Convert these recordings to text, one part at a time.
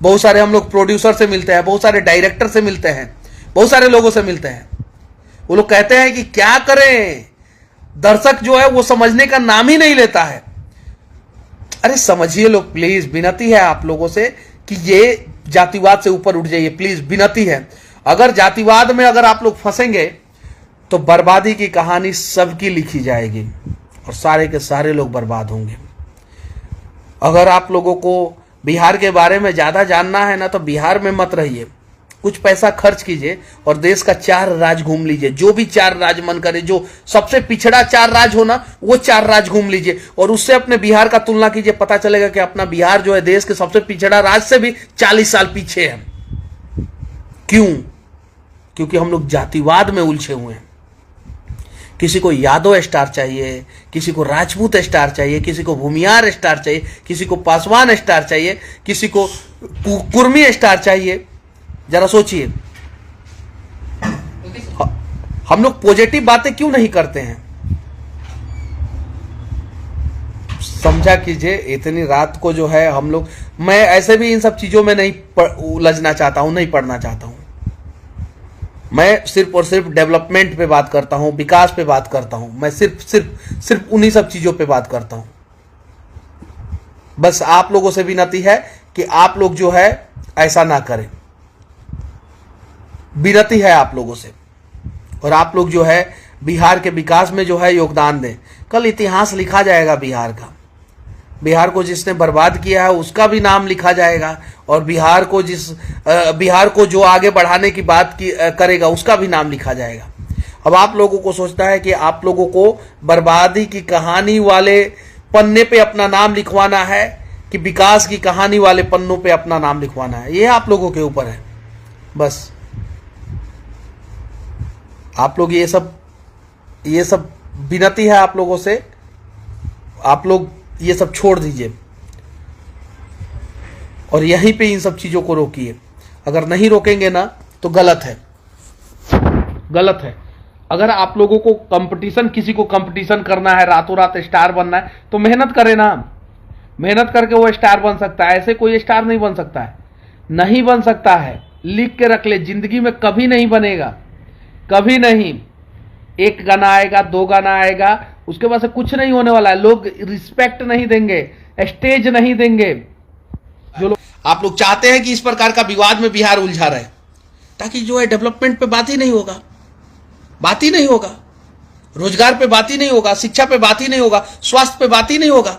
बहुत सारे हम लोग प्रोड्यूसर से मिलते हैं, बहुत सारे डायरेक्टर से मिलते हैं, बहुत सारे लोगों से मिलते हैं। वो लोग कहते हैं कि क्या करें, दर्शक जो है वो समझने का नाम ही नहीं लेता है। अरे समझिए लोग, प्लीज विनती है आप लोगों से कि ये जातिवाद से ऊपर उठ जाइए, प्लीज विनती है। अगर जातिवाद में अगर आप लोग फंसेंगे तो बर्बादी की कहानी सबकी लिखी जाएगी और सारे के सारे लोग बर्बाद होंगे। अगर आप लोगों को बिहार के बारे में ज्यादा जानना है ना, तो बिहार में मत रहिए, कुछ पैसा खर्च कीजिए और देश का 4 राज्य घूम लीजिए। जो भी 4 राज्य मन करे, जो सबसे पिछड़ा 4 राज्य हो ना, वो 4 राज्य घूम लीजिए और उससे अपने बिहार का तुलना कीजिए। पता चलेगा कि अपना बिहार जो है देश के सबसे पिछड़ा राज्य से भी 40 साल पीछे है। क्यों? क्योंकि हम लोग जातिवाद में उलझे हुए हैं। किसी को यादव स्टार चाहिए, किसी को राजपूत स्टार चाहिए, किसी को भूमियार स्टार चाहिए, किसी को पासवान स्टार चाहिए, किसी को कुर्मी स्टार चाहिए। जरा सोचिए, हम लोग पॉजिटिव बातें क्यों नहीं करते हैं? समझा कीजिए, इतनी रात को जो है हम लोग, मैं ऐसे भी इन सब चीजों में नहीं उलझना चाहता हूं, नहीं पढ़ना चाहता हूं। मैं सिर्फ और सिर्फ डेवलपमेंट पे बात करता हूं, विकास पे बात करता हूं। मैं सिर्फ उन्हीं सब चीजों पे बात करता हूं। बस आप लोगों से विनती है कि आप लोग जो है ऐसा ना करें, विनती है आप लोगों से। और आप लोग जो है बिहार के विकास में जो है योगदान दें। कल इतिहास लिखा जाएगा बिहार का। बिहार को जिसने बर्बाद किया है उसका भी नाम लिखा जाएगा, और बिहार को जो आगे बढ़ाने की बात करेगा उसका भी नाम लिखा जाएगा। अब आप लोगों को सोचना है कि आप लोगों को बर्बादी की कहानी वाले पन्ने पे अपना नाम लिखवाना है कि विकास की कहानी वाले पन्नों पे अपना नाम लिखवाना है। ये आप लोगों के ऊपर है। बस आप लोग ये सब विनती है आप लोगों से, आप लोग ये सब छोड़ दीजिए और यहीं पे इन सब चीजों को रोकिए। अगर नहीं रोकेंगे ना तो गलत है, गलत है। अगर आप लोगों को कंपटीशन, किसी को कंपटीशन करना है, रातों रात स्टार बनना है, तो मेहनत करें ना। मेहनत करके वो स्टार बन सकता है, ऐसे कोई स्टार नहीं बन सकता है, नहीं बन सकता है। लिख के रख ले, जिंदगी में कभी नहीं बनेगा, कभी नहीं। 1 गाना आएगा, 2 गाना आएगा, उसके बाद से कुछ नहीं होने वाला है। लोग रिस्पेक्ट नहीं देंगे, स्टेज नहीं देंगे। जो लोग आप लोग चाहते हैं कि इस प्रकार का विवाद में बिहार उलझा रहे, ताकि जो है डेवलपमेंट पे बात ही नहीं होगा, बात ही नहीं होगा, रोजगार पे बात ही नहीं होगा, शिक्षा पे बात ही नहीं होगा, स्वास्थ्य पे बात ही नहीं होगा।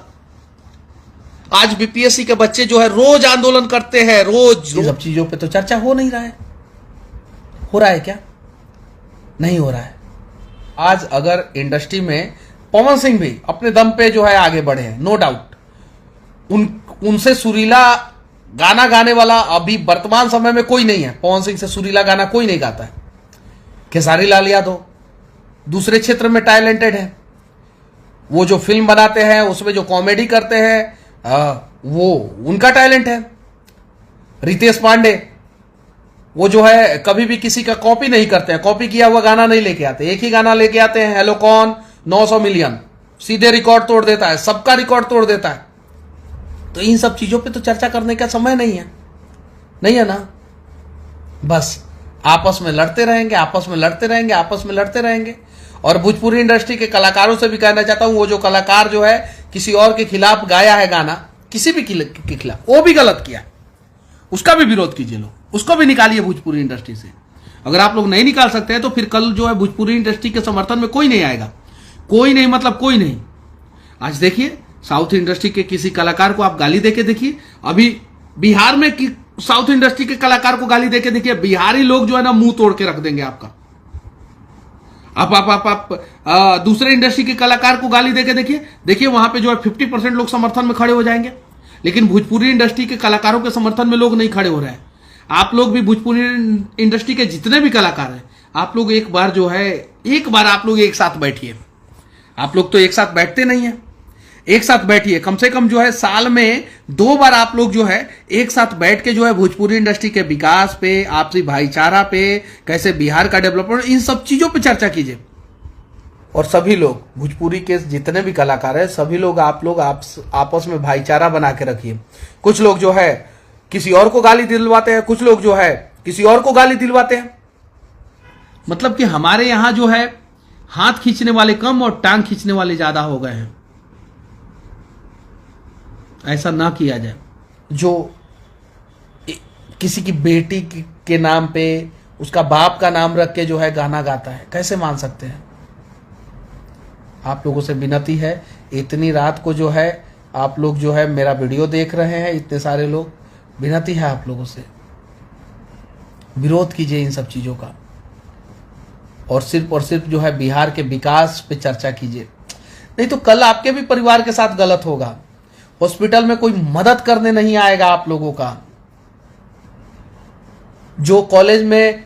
आज बीपीएससी के बच्चे जो है रोज आंदोलन करते हैं, रोज सब चीजों पे तो चर्चा हो नहीं रहा है। हो रहा है क्या? नहीं हो रहा है। आज अगर इंडस्ट्री में पवन सिंह भी अपने दम पे जो है आगे बढ़े हैं, नो डाउट, उनसे सुरीला गाना गाने वाला अभी वर्तमान समय में कोई नहीं है। पवन सिंह से सुरीला गाना कोई नहीं गाता है। खेसारी लाल यादव दूसरे क्षेत्र में टैलेंटेड है, वो जो फिल्म बनाते हैं उसमें जो कॉमेडी करते हैं वो उनका टैलेंट है। रितेश पांडे वो जो है कभी भी किसी का कॉपी नहीं करते हैं, कॉपी किया हुआ गाना नहीं लेके आते, एक ही गाना लेके आते हैं, हेलो कौन 900 मिलियन, सीधे रिकॉर्ड तोड़ देता है, सबका रिकॉर्ड तोड़ देता है। तो इन सब चीजों पे तो चर्चा करने का समय नहीं है, नहीं है ना। बस आपस में लड़ते रहेंगे, आपस में लड़ते रहेंगे, आपस में लड़ते रहेंगे। और भोजपुरी इंडस्ट्री के कलाकारों से भी कहना चाहता हूं, वो जो कलाकार जो है किसी और के खिलाफ गाया है गाना, किसी भी के खिलाफ, वो भी गलत किया, उसका भी विरोध कीजिए लोग, उसको भी निकालिए भोजपुरी इंडस्ट्री से। अगर आप लोग नहीं निकाल सकते हैं तो फिर कल जो है भोजपुरी इंडस्ट्री के समर्थन में कोई नहीं आएगा, कोई नहीं, मतलब कोई नहीं। आज देखिए साउथ इंडस्ट्री के किसी कलाकार को आप गाली देके देखिए, अभी बिहार में साउथ इंडस्ट्री के कलाकार को गाली देके देखिए, बिहारी लोग जो है ना मुंह तोड़ के रख देंगे आपका। आप दूसरे इंडस्ट्री के कलाकार को गाली देके देखिए वहां पे जो है 50% लोग समर्थन में खड़े हो जाएंगे। लेकिन भोजपुरी इंडस्ट्री के कलाकारों के समर्थन में लोग नहीं खड़े हो रहे हैं। आप लोग भी भोजपुरी इंडस्ट्री के जितने भी कलाकार हैं, आप लोग एक बार आप लोग एक साथ बैठिए। आप लोग तो एक साथ बैठते नहीं है, एक साथ बैठिए। कम से कम जो है साल में 2 बार आप लोग जो है एक साथ बैठ के जो है भोजपुरी इंडस्ट्री के विकास पे, आपसी भाईचारा पे, कैसे बिहार का डेवलपमेंट, इन सब चीजों पे चर्चा कीजिए। और सभी लोग भोजपुरी के जितने भी कलाकार हैं, सभी लोग आप आपस में भाईचारा बना के रखिए। कुछ लोग जो है किसी और को गाली दिलवाते हैं, कुछ लोग जो है किसी और को गाली दिलवाते हैं। मतलब कि हमारे यहां जो है हाथ खींचने वाले कम और टांग खींचने वाले ज्यादा हो गए हैं। ऐसा ना किया जाए। जो किसी की बेटी के नाम पे उसका बाप का नाम रख के जो है गाना गाता है, कैसे मान सकते हैं? आप लोगों से विनती है, इतनी रात को जो है आप लोग जो है मेरा वीडियो देख रहे हैं, इतने सारे लोग, विनती है आप लोगों से, विरोध कीजिए इन सब चीजों का और सिर्फ जो है बिहार के विकास पे चर्चा कीजिए। नहीं तो कल आपके भी परिवार के साथ गलत होगा। हॉस्पिटल में कोई मदद करने नहीं आएगा आप लोगों का। जो कॉलेज में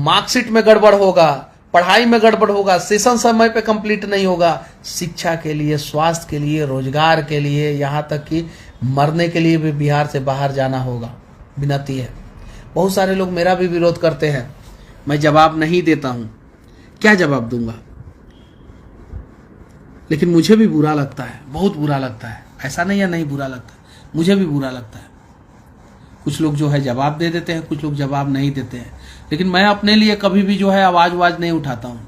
मार्कशीट में गड़बड़ होगा, पढ़ाई में गड़बड़ होगा, सेशन समय पे कंप्लीट नहीं होगा, शिक्षा के लिए, स्वास्थ्य के लिए, रोजगार के लिए, यहां तक कि मरने के लिए भी बिहार से बाहर जाना होगा। विनती है। बहुत सारे लोग मेरा भी विरोध करते हैं, मैं जवाब नहीं देता हूं, क्या जवाब दूंगा? लेकिन मुझे भी बुरा लगता है, बहुत बुरा लगता है। ऐसा नहीं है नहीं बुरा लगता, मुझे भी बुरा लगता है। कुछ लोग जो है जवाब दे देते हैं, कुछ लोग जवाब नहीं देते हैं, लेकिन मैं अपने लिए कभी भी जो है आवाज नहीं उठाता हूं।